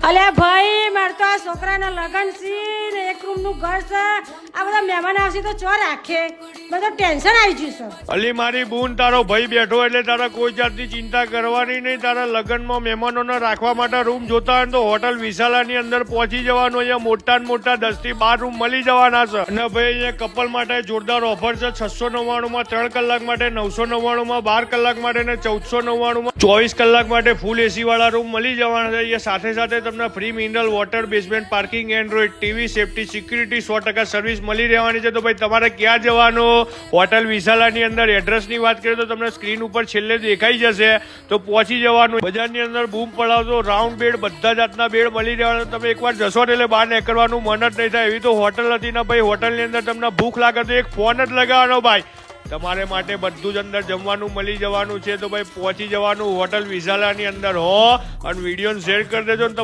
અલ્યા ભાઈ મારે તો આ છોકરાના લગન છે ને એક રૂમ નું ઘર છે, આ બધા મહેમાન આવશે તો ચો રાખે, બધું ટેન્શન આવી ગયું છે. અલી મારી બૂન તારો ભાઈ બેઠો એટલે તારા કોઈ જાતની ચિંતા કરવાની નહીં. તારા લગ્નમાં મહેમાનોને રાખવા માટે રૂમ જોતા હોય તો હોટલ વિશાલાની અંદર પહોંચી જવાનું. અહીંયા મોટા ને મોટા 10 થી 12 રૂમ મળી જવાના છે. અને ભાઈ અહીંયા કપલ માટે જોરદાર ઓફર છે. 699 માં 3 કલાક માટે, 999 માં 12 કલાક માટે ને 1499 માં 24 કલાક માટે ફૂલ એસી વાળા રૂમ મળી જવાના છે. અહીંયા સાથે સાથે તમને free mineral water, basement parking, Android TV, safety, security 100% service મળી રહેવાની છે. તો ભાઈ તમારે ક્યાં જવાનું? હોટલ વિશાલાની અંદર. એડ્રેસની વાત કરીએ તો તમને સ્ક્રીન ઉપર છેલ્લે દેખાઈ જશે, તો પહોંચી જવાનું. બજારની અંદર બૂમ પડાવતો રાઉન્ડ બેડ, બધા જાતના બેડ મળી રહેવાના. તમે એકવાર જશો એટલે બહાર નીકળવાનું મન જ નહીં થાય. એવી તો હોટલ હતી ને ભાઈ. હોટલની અંદર તમને ભૂખ લાગે તો એક ફોન જ લગાવવાનો ભાઈ. તમારે માટે બધું જ અંદર જમવાનું મળી જવાનું છે. તો ભાઈ પહોંચી જવાનું હોટલ વિશાલાની અંદર હો. અને વિડીયો શેર કરી દેજો ને.